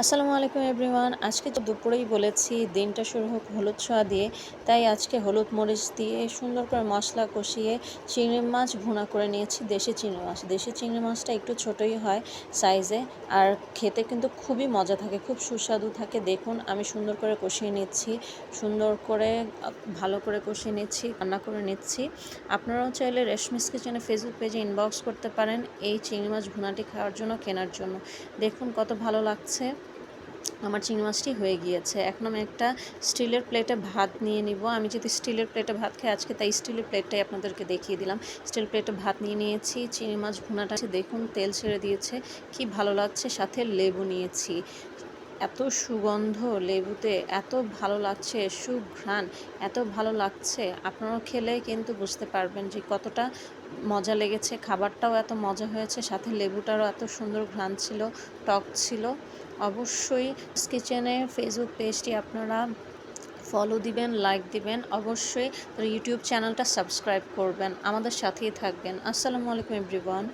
আসসালামু আলাইকুম এভরিওয়ান। আজকে তো দুপুরেই বলেছি দিনটা শুরু হোক হলুদ ছোঁয়া দিয়ে। তাই আজকে হলুদ মরিচ দিয়ে সুন্দর করে মশলা কষিয়ে চিংড়ি মাছ ভুনা করে নিয়েছি। দেশি চিংড়ি মাছ, দেশি চিংড়ি মাছটা একটু ছোটোই হয় সাইজে, আর খেতে কিন্তু খুবই মজা থাকে, খুব সুস্বাদু থাকে। দেখুন আমি সুন্দর করে কষিয়ে নিচ্ছি, সুন্দর করে ভালো করে কষিয়ে নিচ্ছি, রান্না করে নিচ্ছি। আপনারাও চাইলে রেশমিস কিচেনে ফেসবুক পেজে ইনবক্স করতে পারেন এই চিংড়ি মাছ ভুনাটি খাওয়ার জন্য, কেনার জন্য। দেখুন কত ভালো লাগছে। আমার চিংড়ি মাছটি হয়ে গিয়েছে। এখন আমি একটা স্টিলের প্লেটে ভাত নিয়ে নিব। আমি যদি স্টিলের প্লেটে ভাত খাই আজকে, তাই স্টিলের প্লেটটাই আপনাদেরকে দেখিয়ে দিলাম। স্টিল প্লেটে ভাত নিয়ে নিয়েছি। চিংড়ি মাছ ভুনাটা দেখুন তেল ছেড়ে দিয়েছে, কি ভালো লাগছে। সাথে লেবু নিয়েছি, এত সুগন্ধ লেবুতে, এত ভালো লাগছে, সুঘ্রাণ এত ভালো লাগছে। আপনারাও খেলে কিন্তু বুঝতে পারবেন যে কতটা মজা লেগেছে। খাবারটাও এত মজা হয়েছে, সাথে লেবুটারও এত সুন্দর ঘ্রাণ ছিল, টক ছিল। অবশ্যই কিচেনে ফেসবুক পেজটি আপনারা ফলো দিবেন, লাইক দিবেন, অবশ্যই ইউটিউব চ্যানেলটা সাবস্ক্রাইব করবেন, আমাদের সাথেই থাকবেন। আসসালামু আলাইকুম এভরিওয়ান।